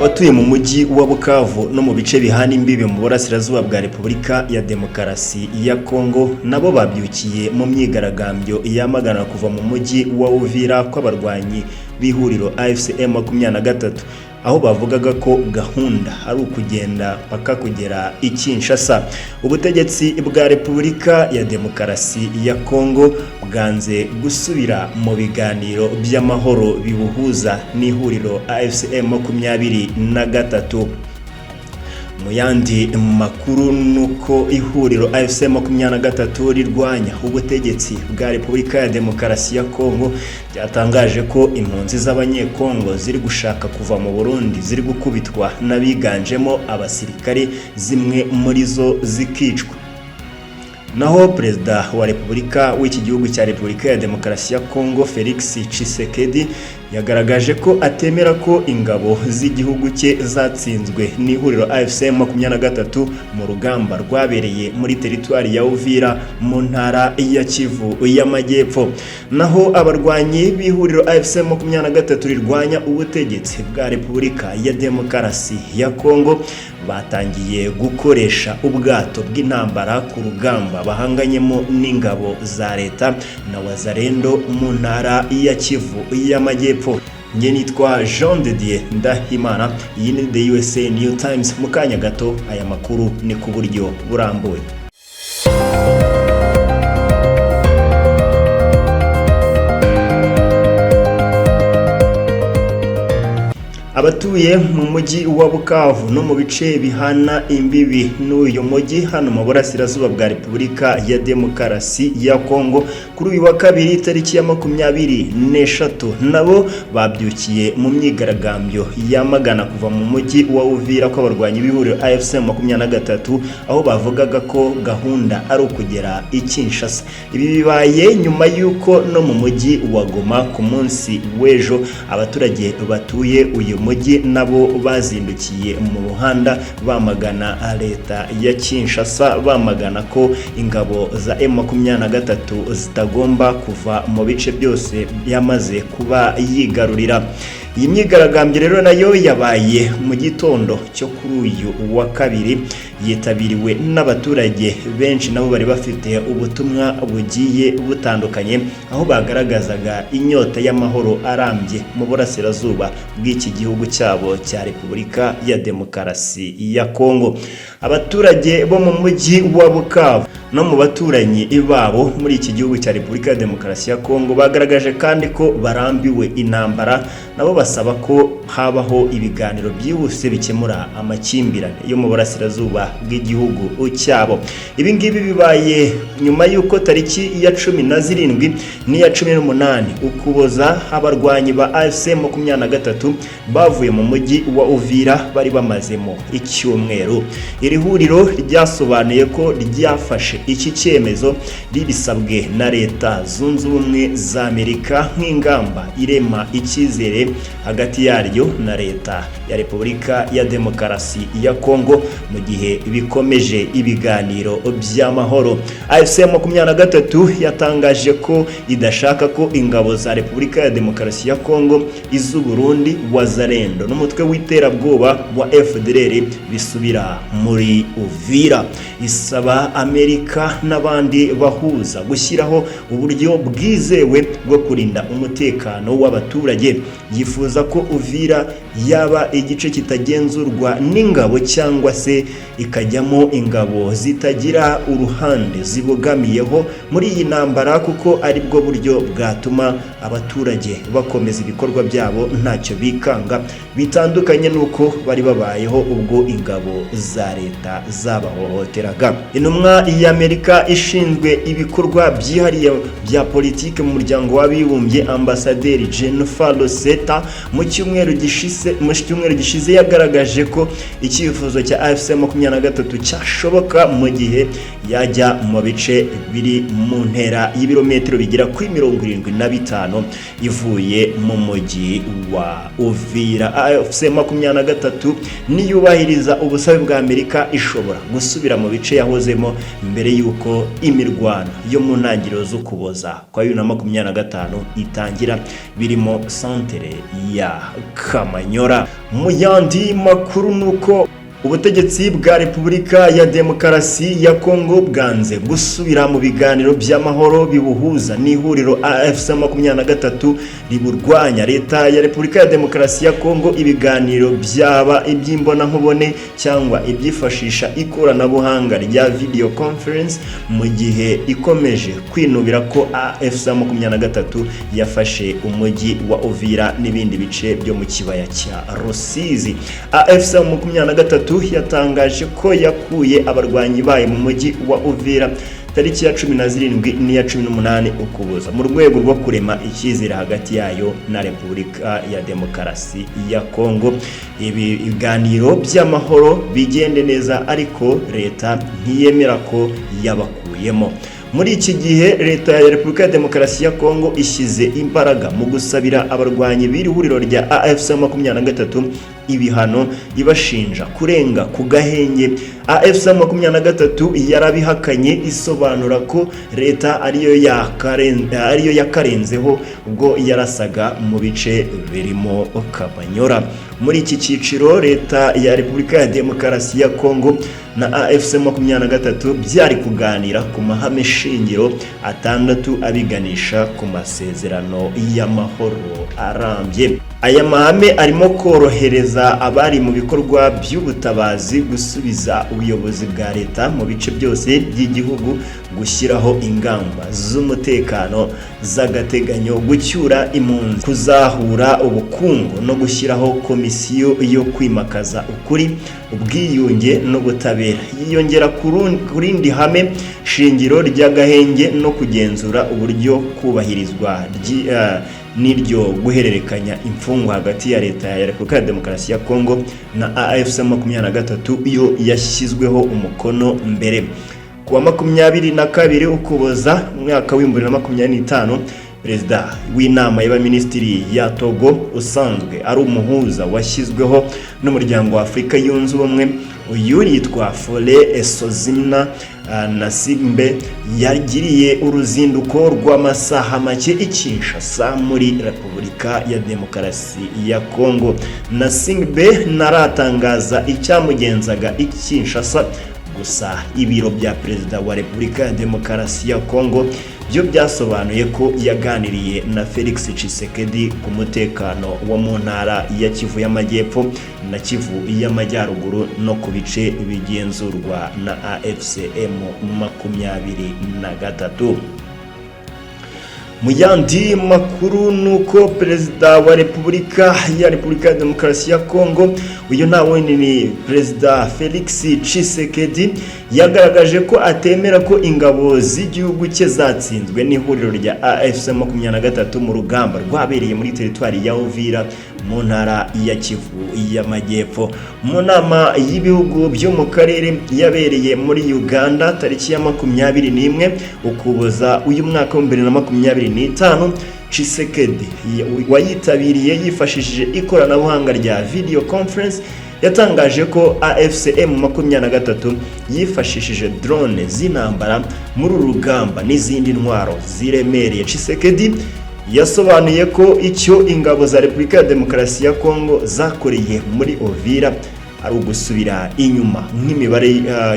Abatuye mu mujyi wa Bukavu no mu bice bihana imbibe mu burasirazuba bwa Repubulika ya Demokarasi ya Kongo nabo babyukiye mu myigaragambyo yamagana kuva mu mujyi wa Uvira kw'abarwanyi b'ihuriro AFC M23, aho bavugaga ko gahunda ari ukugenda paka kugera i Kinshasa. Ubutegetsi bwa Repubulika ya Demokarasi ya Kongo bwanze gusubira mu biganiro by'amahoro bibuhuza n'ihuriro AFC M23. Mu yandi makuru nuko ihuriro AFC M23 rirwanya ubutegetsi bwa Repubulika ya Demokarasi ya Kongo byatangaje ko impunzi z'abanyekongo ziri gushaka kuva mu Burundi ziri gukubitwa n'abiganjemo abasirikare, zimwe muri zo zikicwa. Naho Perezida wa Repubulika w'iki gihugu cya Repubulika ya Demokarasi ya Kongo Felix Tshisekedi yagaragaje ko atemera ko ingabo z'igihugu cye zatsinzwe n'ihuriro AFC M23 mu rugamba rwabereye muri teritwari ya Uvira mu ntara ya Kivu y'Amajyepfo. Naho abarwanyi b'ihuriro AFC M23 rirwanya ubutegetsi bwa Repubulika ya Demokarasi ya Kongo batangiye gukoresha ubwato bw'intambara ku rugamba bahanganyemo n'ingabo za leta na Wazalendo mu ntara ya Kivu y'Amajyepfo. Nge nitwa Jean de Dieu Ndahimana, iyi ni The USA New Times. Mu kanya gato aya makuru ni ku buryo burambuye. Abatuye mu mujyi wa Bukavu no mu bice bihana imbibi n'uyu mujyi hano mu burasirazuba bwa Repubulika ya Demokarasi ya Kongo kuri uyu wa kabiri tariki ya 23 nabo babyukiye mu myigaragambyo yamagana kuva mu mujyi wa Uvira kw'abarwanyi b'ihuriro AFC M23, aho bavugaga ko gahunda ari ukugera i Kinshasa. Ibi bibaye nyuma y'uko no mu mujyi wa Goma ku munsi w'ejo abaturage batuye uyu mujyi nabo bazindukiye mu muhanda bamagana leta ya Kinshasa, bamagana ko ingabo za M23 zitagomba kuva mu bice byose yamaze kuba yigarurira. Iyi myigaragambyo rero nayo yabaye mu gitondo cyo kuri uyu wa kabiri, yitabiriwe n'abaturage benshi nabo bari bafite ubutumwa bugiye butandukanye, aho bagaragazaga inyota y'amahoro arambye mu burasirazuba bw'iki gihugu cyabo cya Repubulika ya Demokarasi ya Kongo. Abaturage bo mu mujyi wa Bukavu no mu baturanyi babo muri iki gihugu cya Repubulika ya Demokarasi ya Kongo bagaragaje kandi ko barambiwe intambara, nabo basaba ko habaho ibiganiro byihuse bikemura amakimbirane yo mu burasirazuba bw'igihugu cyabo. Ibi ngibi bibaye nyuma y'uko tariki ya 17 n'iya 18 Ukuboza abarwanyi ba AFC M23 bavuye mu mujyi wa Uvira bari bamazemo icyumweru. Iri huriro ryasobanuye ko ryafashe iki cyemezo ribisabwe na Leta Zunze Ubumwe za Amerika nk'ingamba irema icyizere hagati yaryo na leta ya Repubulika ya Demokarasi ya Kongo mu gihe bikomeje ibiganiro by'amahoro. AFC M23 yatangaje ko idashaka ko ingabo za Repubulika ya Demokarasi ya Kongo, iz'u Burundi, Wazalendo n'umutwe w'iterabwoba wa FDLR bisubira muri Uvira. Isaba Amerika n'abandi bahuza gushyiraho uburyo bwizewe bwo kurinda umutekano w'abaturage. Yifuza ko Uvira yaba igice kitagenzurwa n'ingabo cyangwa se ikajyamo ingabo zitagira uruhande zibogamiyeho muri iyi ntambara, kuko ari bwo buryo bwatuma abaturage bakomeza ibikorwa byabo ntacyo bikanga, bitandukanye nuko bari babayeho ubwo ingabo za leta zabahohoteraga. Intumwa y'Amerika ishinzwe ibikorwa byihariye bya politike mu muryango w'abibumbye Ambasaderi Jennifer Rosetta mu cyumweru gishize yagaragaje ko icyifuzo cya AFC M23 cyashoboka mu gihe yajya mu bice biri mu ntera y'ibirometero bigera kuri 75 imirwano ivuye mu mujyi wa Uvira. AFC 23 niyubahiriza ubusabe bwa Amerika ishobora gusubira mu bice yahozemo mbere yuko imirwano yo mu ntangiriro z'Ukuboza kwa 2025 itangira, birimo santere ya Kamanyora. Mu yandi makuru nuko ubutegetsi bwa Repubulika ya Demokarasi ya Kongo bwanze gusubira mu biganiro by'amahoro bibuhuza n'ihuriro AFC 23 riburwanya leta ya Repubulika ya Demokarasi ya Kongo. Ibiganiro byaba iby'imbona nkubone cyangwa ibyifashisha ikoranabuhanga rya video conference, mu gihe ikomeje kwinubira ko AFC 23 yafashe umujyi wa Uvira n'ibindi bice byo mu kibaya cya Rusizi. AFC 23 yatangaje ko yakuye abarwanyi bayo mu mujyi wa Uvira tariki ya 17 n'iya 18 Ukuboza mu rwego rwo kurema icyizere hagati yayo na Repubulika ya Demokarasi ya Kongo. Ibi biganiro by'amahoro bigende neza, ariko leta ntiyemera ko yabakuyemo. Muri iki gihe leta ya Repubulika ya Demokarasi ya Kongo ishyize imbaraga mu gusabira abarwanyi b'iri huriro rya AFC 23 ibihano, ibashinja kurenga ku gahenge. AFC 23 yarabihakanye, isobanura ko leta ariyo yakarenzeho ubwo yarasaga mu bice birimo Kamanyora. Muri iki cyiciro leta ya Repubulika ya Demokarasi ya Kongo na AFC 23 byari kuganira ku mahame shingiro 6 abiganisha ku masezerano y'amahoro arambye. Aya mahame arimo korohereza abari mu bikorwa by'ubutabazi gusubiza ubuyobozi bwa leta mu bice byose by'igihugu, gushyiraho ingamba z'umutekano z'agateganyo, gucyura impunzi, kuzahura ubukungu no gushyiraho komisiyo yo kwimakaza ukuri, ubwiyunge n'ubutabera. Yiyongera ku rindi hame shingiro ry'agahenge no kugenzura uburyo kubahirizwa n'iryo guhererekanya imfungwa hagati ya leta ya Repubulika ya Demokarasi ya Kongo na AFC 23 iyo yashyizweho umukono mbere. Kuwa 22 Ukuboza mwaka wa 2025, Perezida w'inama y'abaminisitiri ya Togo usanzwe ari umuhuza washyizweho n'umuryango wa Afurika yunze ubumwe, uyu yitwa Fole Esozimna Nasimbe, yagiriye uruzinduko rw'amasaha make i Kinshasa muri Repubulika ya Demokarasi ya Kongo. Nasimbe naratangaza icyamugenzaga i Kinshasa, gusa ibiro bya Perezida wa Repubulika ya Demokarasi ya Kongo byo byasobanuye ko yaganiriye na Felix Tshisekedi ku mutekano wo mu ntara ya Kivu y'Amajyepfo na Kivu y'Amajyaruguru no ku bice bigenzurwa na AFC 23. Mu yandi makuru nuko Perezida wa Repubulika ya Demokarasi ya Kongo, uyu nta wundi ni Perezida Felix Tshisekedi, yagaragaje ko atemera ko ingabo z'igihugu cye zatsinzwe n'ihuriro rya AFC 23 mu rugamba rwabereye muri teritwari ya Uvira mu ntara ya Kivu y'Amajyepfo. Mu nama y'ibihugu byo mu karere yabereye muri Uganda tariki ya 21 Ukuboza uyu mwaka wa 2025, Tshisekedi wayitabiriye yifashishije ikoranabuhanga rya video conference yatangaje ko AFC 23 yifashishije drone z'intambara muri urugamba n'izindi ntwaro ziremereye. Tshisekedi yasobanuye ko icyo ingabo za Repubulika ya Demokarasi ya Kongo zakoreye muri Uvira ari ugusubira inyuma nk'imibare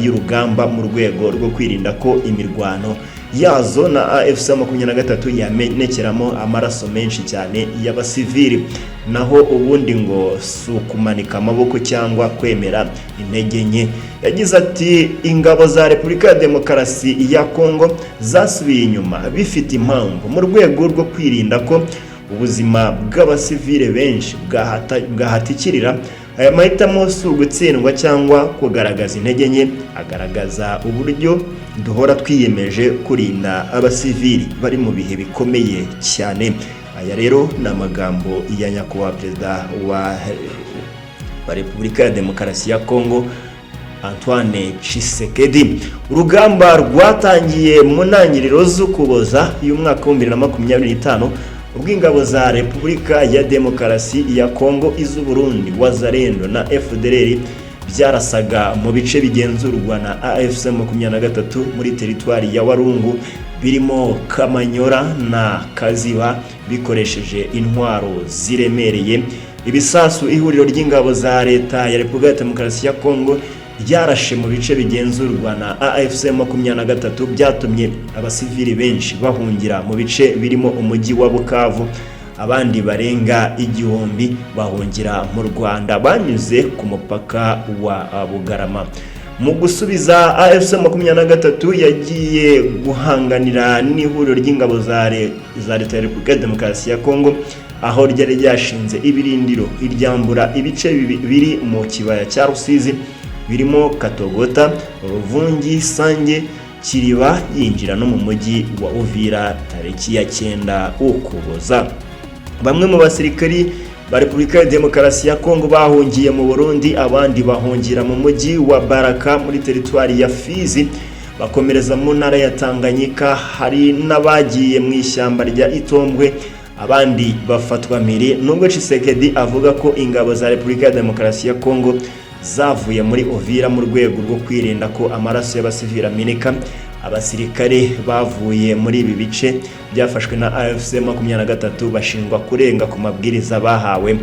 y'urugamba mu rwego rwo kwirinda ko imirwano yazo na AFC 23 yamenekeramo amaraso menshi cyane y'abasivili, naho ubundi ngo sukumanika amaboko cyangwa kwemera intege nke. Yagize ati ingabo za Repubulika ya Demokarasi ya Kongo zasubiye inyuma bifite impamvu mu rwego rwo kwirinda ko ubuzima bw'abasivile benshi bwahatikirira. Aya mahitamo si ugutsindwa cyangwa kugaragaza intege nke, agaragaza uburyo duhora twiyemeje kurinda abasivili bari mu bihe bikomeye cyane. Aya rero ni amagambo ya nyakubahwa Perezida wa Repubulika ya Demokarasi ya Kongo Antoine Tshisekedi. Urugamba rwatangiye mu ntangiriro z'Ukuboza y'umwaka wa 2025 ubw'ingabo za Repubulika ya Demokarasi ya Kongo, iz'u Burundi, Wazalendo na FDLR byarasaga mu bice bigenzurwa na AFC M23 muri teritwari ya Walungu birimo Kamanyora na Kaziba bikoresheje intwaro ziremereye. Ibisasu ihuriro ry'ingabo za leta ya Repubulika ya Demokarasi ya Kongo ryarashe mu bice bigenzurwa na AFC M23 byatumye abasivili benshi bahungira mu bice birimo umujyi wa Bukavu, abandi barenga igihumbi bahungira mu Rwanda banyuze ku mupaka wa Bugarama. Mu gusubiza, AFC M23 yagiye guhanganira n'ihuriro ry'ingabo za leta ya Repubulika ya Demokarasi ya Kongo, aho ryari ryashinze ibirindiro iryambura ibice biri mu kibaya cya Rusizi birimo Katogota, Ruvungi, Sange, Kiriba, yinjira no mu mujyi wa Uvira tariki ya 9 Ukuboza. Bamwe mu basirikari ba Repubulika ya Demokarasi ya Kongo bahungiye mu Burundi, abandi bahungira mu mujyi wa Baraka muri teritwari ya Fizi bakomereza mu ntara ya Tanganyika. Hari n'abagiye mu ishyamba rya Itombwe, abandi bafatwa mpiri. Nubwo Tshisekedi avuga ko ingabo za Repubulika ya Demokarasi ya Kongo zavuye muri Uvira mu rwego rwo kwirinda ko amaraso y'abasivili ameneka, abasirikare bavuye muri ibi bice byafashwe na AFC M23 bashingwa kurenga ku mabwiriza bahawe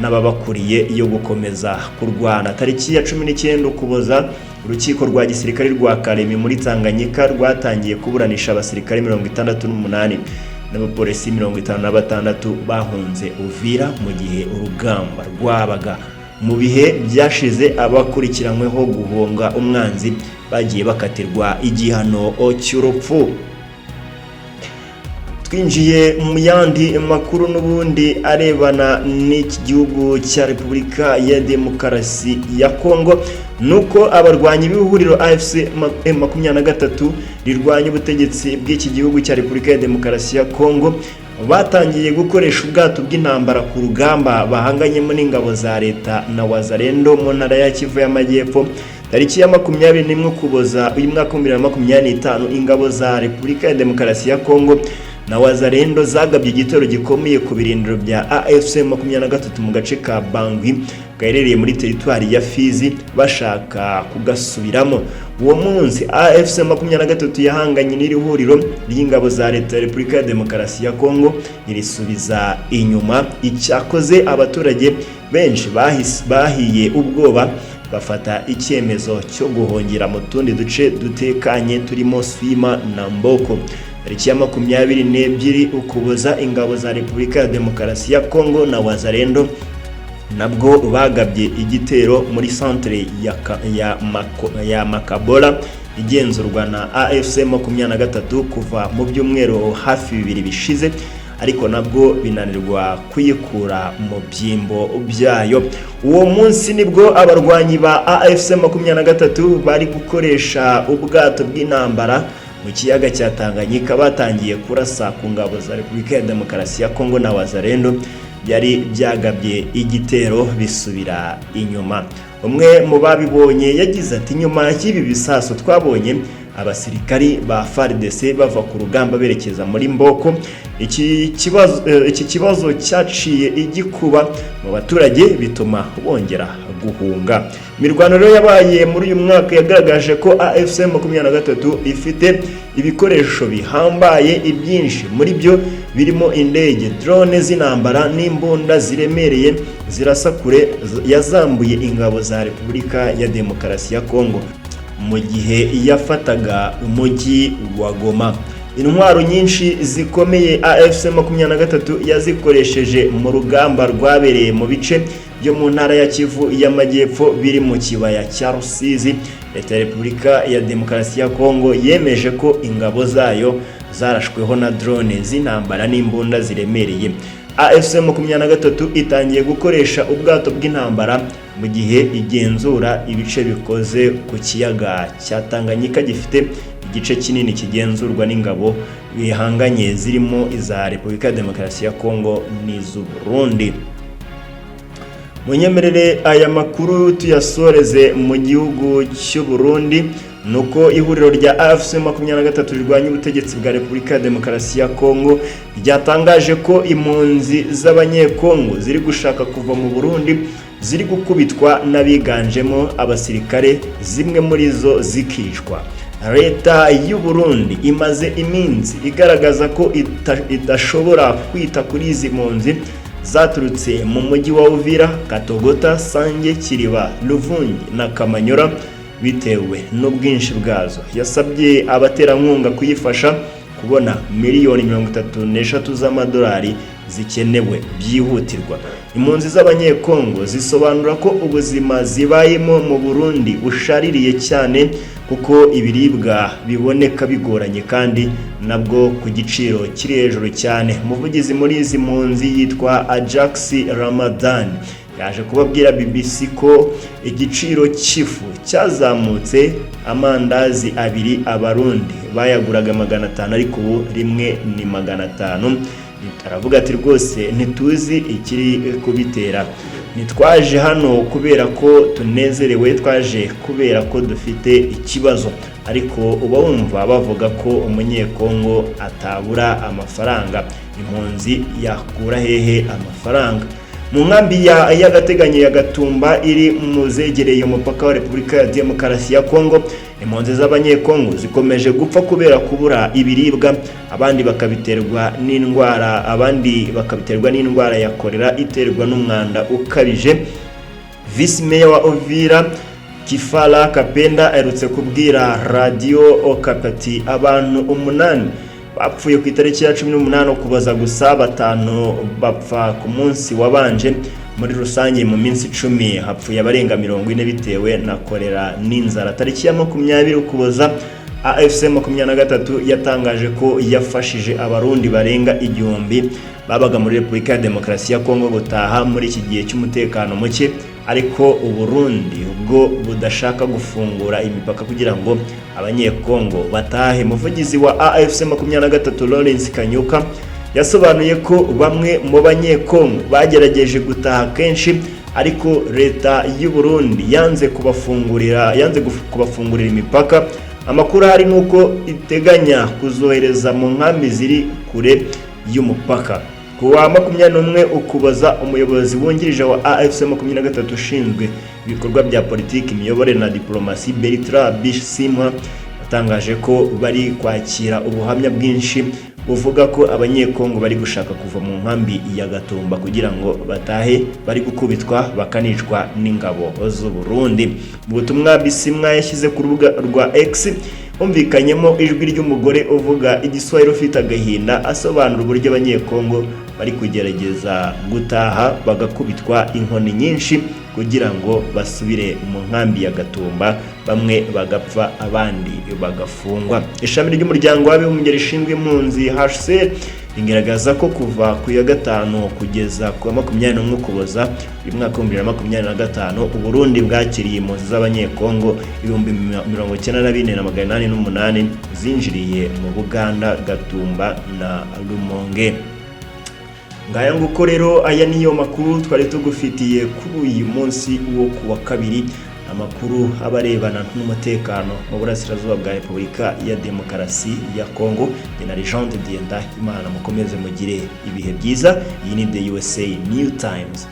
n'ababakuriye yo gukomeza kurwana. Tariki ya 19 Ukuboza, urukiko rwa gisirikare rwa Kalemi muri Tanganyika rwatangiye kuburanisha abasirikare 68 n'abapolisi 56 bahunze Uvira mu gihe urugamba rwabaga. Mu bihe byashize abakurikiranyweho guhunga umwanzi bagiye bakatirwa igihano cy'urupfu. Twinjiye mu yandi makuru n'ubundi arebana n'iki gihugu cya Repubulika ya Demokarasi ya Kongo, nuko abarwanyi b'ihuriro AFC M23 rirwanya ubutegetsi bw'iki gihugu cya Repubulika ya Demokarasi ya Kongo batangiye gukoresha ubwato bw'intambara ku rugamba bahanganyemo n'ingabo za leta na Wazalendo mu ntara ya Kivu y'Amajyepfo. Tariki ya 21 Ukuboza uyu mwaka 2025, ingabo za Repubulika ya Demokarasi ya Kongo na Wazalendo zagabye igitero gikomeye ku birindiro bya AFC M23 mu gace ka Bangui gaherereye muri teritwari ya Fizi bashaka kugasubiramo. Uwo munsi AFC M23 yahanganye n'iri huriro ry'ingabo za leta ya Repubulika ya Demokarasi ya Kongo irisubiza inyuma. Icyakoze abaturage benshi bahiye ubwoba bafata icyemezo cyo guhungira mu tundi duce dutekanye turimo Swima na Mboko. Tariki ya 22 Ukuboza, ingabo za Repubulika ya Demokarasi ya Kongo na Wazalendo nabwo bagabye igitero muri centre ya Makabola igenzurwa na AFC M23 kuva mu byumweru hafi 2 bishize, ariko nabwo binanirwa kuyikura mu byimbo byayo. Uwo munsi nibwo abarwanyi ba AFC M23 bari gukoresha ubwato bw'intambara mu kiyaga cya Tanganyika batangiye kurasa ku ngabo za Repubulika ya Demokarasi ya Kongo na Wazalendo byari byagabye igitero bisubira inyuma. Umwe mu babibonye yagize ati, nyuma y'ibi bisaso twabonye abasirikari ba FARDC bava ku rugamba berekeza muri Mboko. Iki kibazo cyaciye igikuba mu baturage bituma bongera guhunga. Imirwano rero yabaye muri uyu mwaka yagaragaje ko AFC M23 ifite ibikoresho bihambaye ibyinshi, muri byo birimo indege, drone z'intambara n'imbunda ziremereye zirasa kure yazambuye ingabo za Repubulika ya Demokarasi ya Kongo mu gihe yafataga umujyi wa Goma. Intwaro nyinshi zikomeye AFC M23 yazikoresheje mu rugamba rwabereye mu bice byo mu ntara ya Kivu y'Amajyepfo biri mu kibaya cya Rusizi. Leta ya Repubulika ya Demokarasi ya Kongo yemeje ko ingabo zayo zarashweho na drone z'intambara n'imbunda ziremereye. AFC M23 itangiye gukoresha ubwato bw'intambara mu gihe igenzura ibice bikoze ku kiyaga cya Tanganyika gifite igice kinini kigenzurwa n'ingabo bihanganye zirimo iza Repubulika ya Demokarasi ya Kongo n'iz'u Burundi. Munyemerere aya makuru tuyasoreze mu gihugu cy'u Burundi. nuko ihuriro rya AFC 23 rirwanya ubutegetsi bwa Repubulika ya Demokarasi ya Kongo ryatangaje ko impunzi z'abanyekongo ziri gushaka kuva mu Burundi ziri gukubitwa n'abiganjemo abasirikare, zimwe muri zo zikicwa. Leta y'u Burundi imaze iminsi igaragaza ko idashobora kwita kuri izi mpunzi zaturutse mu mujyi wa Uvira, Katogota, Sange, Kiriba, Luvungi na Kamanyora bitewe n'ubwinshi bwazo. Yasabye abaterankunga kuyifasha kubona miliyoni 33 z'amadolari zikenewe byihutirwa. Impunzi z'abanyekongo zisobanura ko ubuzima zibayemo mu Burundi bushaririye cyane kuko ibiribwa biboneka bigoranye kandi nabwo ku giciro kiri hejuru cyane. Umuvugizi muri izi mpunzi yitwa Ajax Ramadan yaje kubabwira BBC ko igiciro cy'ifu cyazamutse, amandazi abiri abarundi bayaguraga 500 ariko ubu rimwe ni 500. Aravuga ati rwose ntituzi ikiri kubitera, nitwaje hano kubera ko tunezerewe, twaje kubera ko dufite ikibazo. Ariko uba wumva bavuga ko umunyekongo atabura amafaranga, impunzi yakura hehe amafaranga? Mu nkambi y'agateganyo ya Gatumba iri mu zegereye umupaka wa Repubulika ya Demokarasi ya Kongo, impunzi z'abanyekongo zikomeje gupfa kubera kubura ibiribwa, abandi bakabiterwa n'indwara ya kolera iterwa n'umwanda ukabije. Vice Mayor wa Uvira Kifala Kapenda aherutse kubwira Radio Okapi abantu 8 bapfuye ku itariki ya 18 kubaza gusa 5 bapfa ku munsi wabanje. Muri rusange mu minsi 10 hapfuye abarenga 40 bitewe na kolera n'inzara. Tariki ya 20 ukuboza AFC 23 yatangaje ko yafashije abarundi barenga 1000 babaga muri Repubulika ya Demokarasi ya Kongo gutaha muri iki gihe cy'umutekano muke, ariko Uburundi ubwo budashaka gufungura imipaka kugira ngo abanyekongo batahe. Umuvugizi wa AFC 23 Lawrence Kanyuka yasobanuye ko bamwe mu banyekongo bagerageje gutaha kenshi, ariko leta y'u Burundi yanze kubafungurira imipaka. Amakuru hari nuko iteganya kuzohereza mu nkambi ziri kure y'umupaka. Kuwa 21 ukuboza umuyobozi wungirije wa AFC 23 ushinzwe ibikorwa bya politiki, imiyoborere na diplomasi Bertrand Bisimwa yatangaje ko bari kwakira ubuhamya bwinshi buvuga ko abanyekongo bari gushaka kuva mu nkambi ya Gatumba kugira ngo batahe bari gukubitwa bakanicwa n'ingabo z'u Burundi. Mu butumwa Bisimwa yashyize ku rubuga rwa X humvikanyemo ijwi ry'umugore uvuga igiswahili ufite agahinda, asobanura uburyo abanyekongo bari kugerageza gutaha bagakubitwa inkoni nyinshi kugira ngo basubire mu nkambi ya Gatumba, bamwe bagapfa abandi bagafungwa. Ishami ry'umuryango w'abibumbye rishinzwe impunzi HCR rigaragaza ko kuva ku ya 5 kugeza ku 21 Ukuboza uyu mwaka wa 2025 Uburundi bwakiriye impunzi z'abanyekongo 94,808 zinjiriye mu Buganda, Gatumba na Rumonge. Ngaya nguko rero aya niyo makuru twari tugufitiye kuri uyu munsi wo kuwa kabiri, amakuru abarebana n'umutekano mu burasirazuba bwa Repubulika ya Demokarasi ya Kongo. Ni Legend Dienda Imana, mukomeze mugire ibihe byiza. Iyi ni The USA New Times.